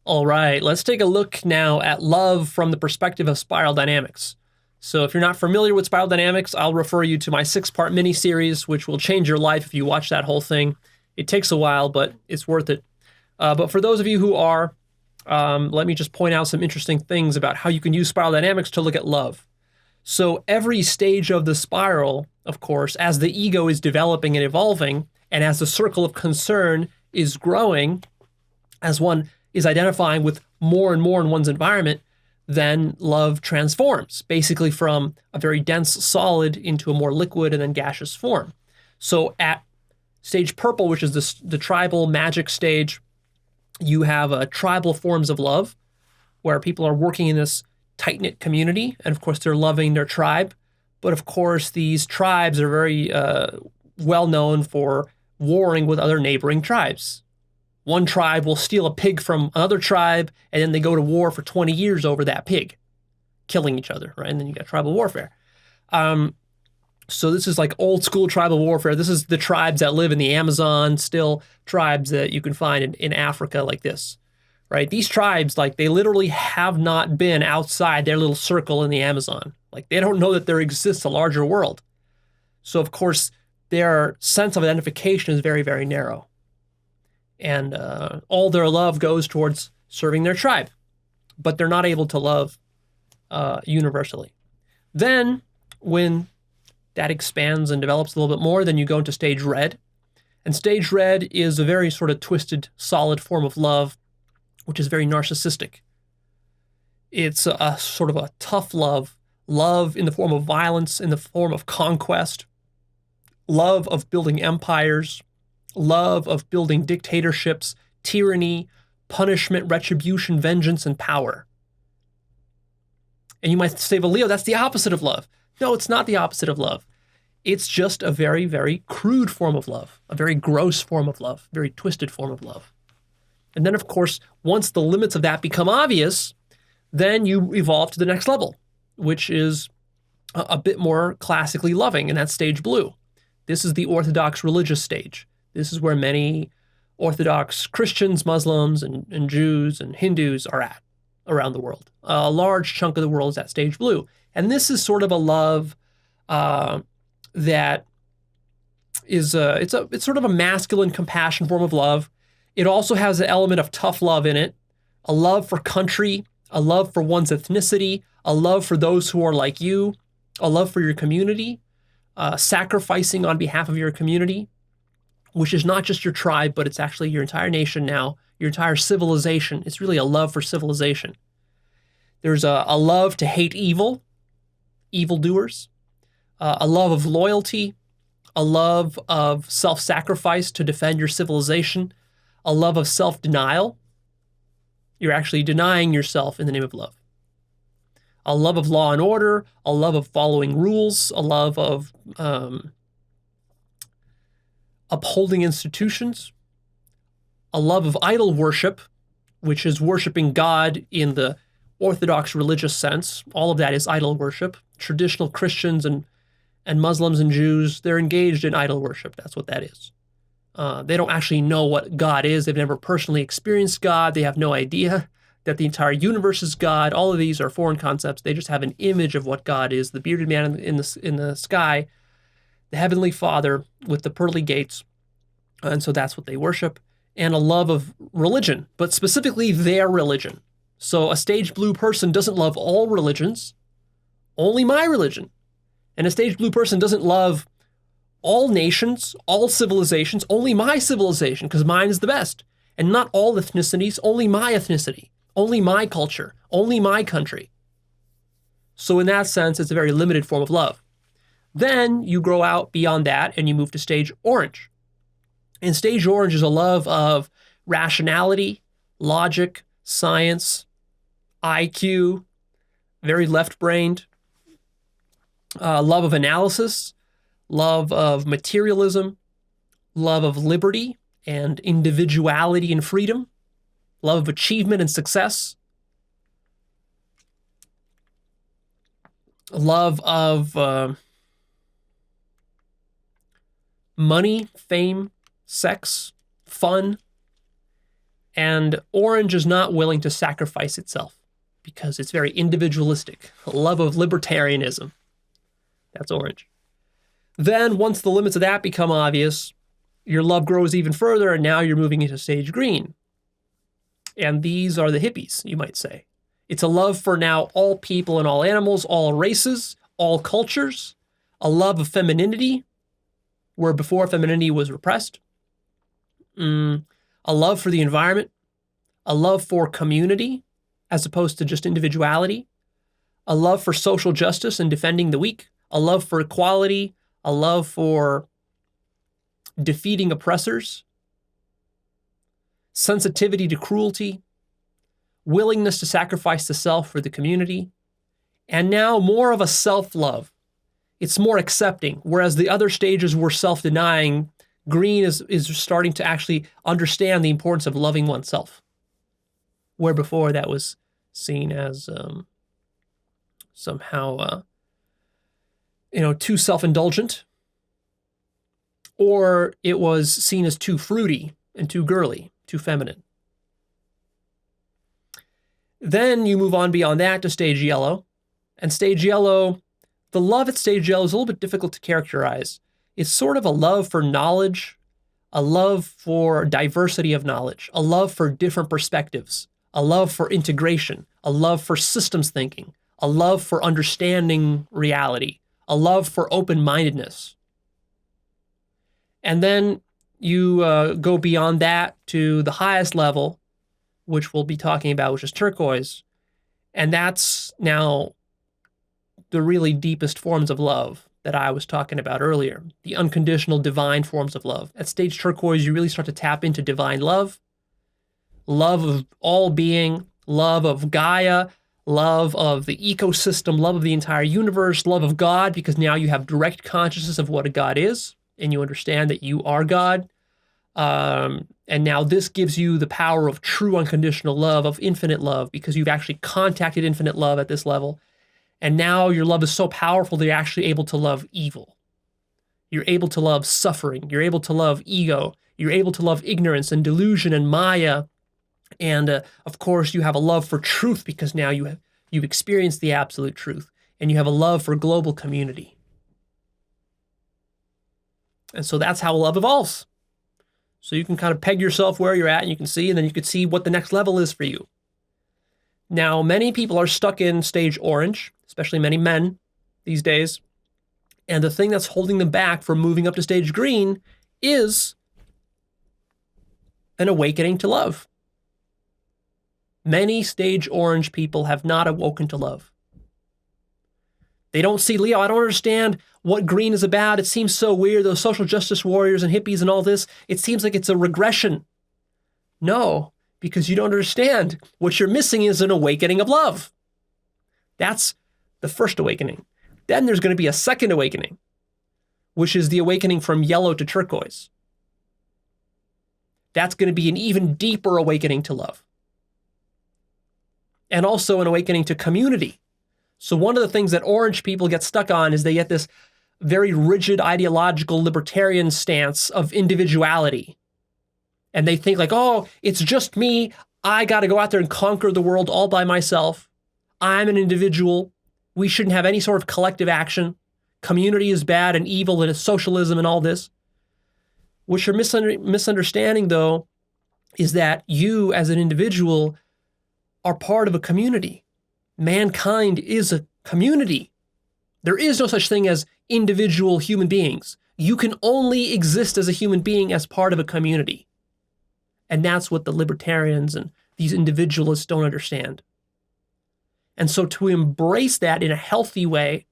All right, let's take a look now at love from the perspective of spiral dynamics. So if you're not familiar with spiral dynamics, I'll refer you to my 6-part mini-series, which will change your life if you watch that whole thing. It takes a while, but it's worth it. But for those of you who are, let me just point out some interesting things about how you can use spiral dynamics to look at love. So every stage of the spiral, of course, as the ego is developing and evolving, and as the circle of concern is growing, as one is identifying with more and more in one's environment, then love transforms, basically from a very dense solid into a more liquid and then gaseous form. So at stage purple, which is the tribal magic stage, you have tribal forms of love, where people are working in this tight-knit community, and of course they're loving their tribe. But of course these tribes are very well known for warring with other neighboring tribes. One tribe will steal a pig from another tribe, and then they go to war for 20 years over that pig, killing each other, right? And then you got tribal warfare. So this is like old school tribal warfare. This is the tribes that live in the Amazon, still tribes that you can find in Africa like this, right? These tribes, like, they literally have not been outside their little circle in the Amazon. Like, they don't know that there exists a larger world. So of course, their sense of identification is very, very narrow. And all their love goes towards serving their tribe, but they're not able to love universally. Then when that expands and develops a little bit more, then you go into stage red. And stage red is a very sort of twisted, solid form of love, which is very narcissistic. It's a sort of a tough love, love in the form of violence, in the form of conquest, love of building empires, love of building dictatorships, tyranny, punishment, retribution, vengeance, and power. And you might say, well, Leo, that's the opposite of love. No, it's not the opposite of love. It's just a very, very crude form of love, a very gross form of love, very twisted form of love. And then, of course, once the limits of that become obvious, then you evolve to the next level, which is a bit more classically loving, and that's stage blue. This is the Orthodox religious stage. This is where many Orthodox Christians, Muslims, and Jews and Hindus are at around the world. A large chunk of the world is at stage blue. And this is sort of a love that is it's sort of a masculine compassion form of love. It also has an element of tough love in it, a love for country, a love for one's ethnicity, a love for those who are like you, a love for your community, sacrificing on behalf of your community, which is not just your tribe, but it's actually your entire nation now, your entire civilization. It's really a love for civilization. There's a love to hate evildoers, a love of loyalty, a love of self-sacrifice to defend your civilization, a love of self-denial. You're actually denying yourself in the name of love. A love of law and order, a love of following rules, a love of upholding institutions, a love of idol worship, which is worshiping God in the Orthodox religious sense. All of that is idol worship. Traditional Christians and Muslims and Jews, they're engaged in idol worship. That's what that is. They don't actually know what God is. They've never personally experienced God. They have no idea that the entire universe is God. All of these are foreign concepts. They just have an image of what God is, the bearded man in the sky, the heavenly Father with the pearly gates. And so that's what they worship. And a love of religion, but specifically their religion. So a stage blue person doesn't love all religions, only my religion. And a stage blue person doesn't love all nations, all civilizations, only my civilization, because mine is the best. And not all ethnicities, only my ethnicity, only my culture, only my country. So in that sense, it's a very limited form of love. Then you grow out beyond that and you move to stage orange. And stage orange is a love of rationality, logic, science, IQ, very left-brained, love of analysis, love of materialism, love of liberty and individuality and freedom, love of achievement and success, love of money, fame, sex, fun, And orange is not willing to sacrifice itself because it's very individualistic, a love of libertarianism. That's orange. Then once the limits of that become obvious, your love grows even further, and now you're moving into stage green. And these are the hippies, you might say. It's a love for now all people and all animals, all races, all cultures, a love of femininity, where before femininity was repressed, a love for the environment, a love for community as opposed to just individuality, a love for social justice and defending the weak, a love for equality, a love for defeating oppressors, sensitivity to cruelty, willingness to sacrifice the self for the community, and now more of a self-love. It's more accepting, whereas the other stages were self-denying. Green is starting to actually understand the importance of loving oneself, where before that was seen as somehow too self-indulgent, or it was seen as too fruity and too girly, too feminine. Then you move on beyond that to stage yellow. And stage yellow, the love at stage yellow is a little bit difficult to characterize. It's sort of a love for knowledge, a love for diversity of knowledge, a love for different perspectives, a love for integration, a love for systems thinking, a love for understanding reality, a love for open-mindedness. And then you go beyond that to the highest level, which we'll be talking about, which is turquoise. And that's now the really deepest forms of love that I was talking about earlier, the unconditional divine forms of love. At stage turquoise, you really start to tap into divine love, love of all being, love of Gaia, love of the ecosystem, love of the entire universe, love of God, because now you have direct consciousness of what a God is, and you understand that you are God. And now this gives you the power of true unconditional love, of infinite love, because you've actually contacted infinite love at this level. And now your love is so powerful that you're actually able to love evil. You're able to love suffering. You're able to love ego. You're able to love ignorance and delusion and Maya. And of course, you have a love for truth because now you've experienced the absolute truth. And you have a love for global community. And so that's how love evolves. So you can kind of peg yourself where you're at and you can see, and then you can see what the next level is for you. Now, many people are stuck in stage orange, especially many men these days. And the thing that's holding them back from moving up to stage green is an awakening to love. Many stage orange people have not awoken to love. They don't see, Leo, I don't understand what green is about. It seems so weird, those social justice warriors and hippies and all this. It seems like it's a regression. No, because you don't understand. What you're missing is an awakening of love. That's the first awakening. Then there's going to be a second awakening, which is the awakening from yellow to turquoise. That's going to be an even deeper awakening to love. And also an awakening to community. So one of the things that orange people get stuck on is they get this very rigid ideological libertarian stance of individuality. And they think like, oh, it's just me. I got to go out there and conquer the world all by myself. I'm an individual. We shouldn't have any sort of collective action. Community is bad and evil and it's socialism and all this. What you're misunderstanding, though, is that you as an individual are part of a community. Mankind is a community. There is no such thing as individual human beings. You can only exist as a human being as part of a community. And that's what the libertarians and these individualists don't understand. And so to embrace that in a healthy way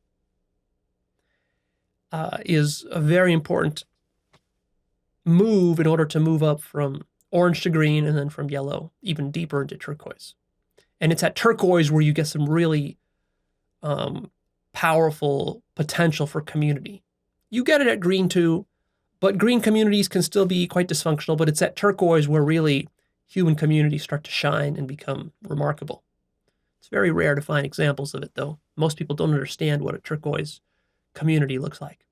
is a very important move in order to move up from orange to green and then from yellow even deeper into turquoise. And it's at turquoise where you get some really powerful potential for community. You get it at green too, but green communities can still be quite dysfunctional, but it's at turquoise where really human communities start to shine and become remarkable. It's very rare to find examples of it, though. Most people don't understand what a turquoise community looks like.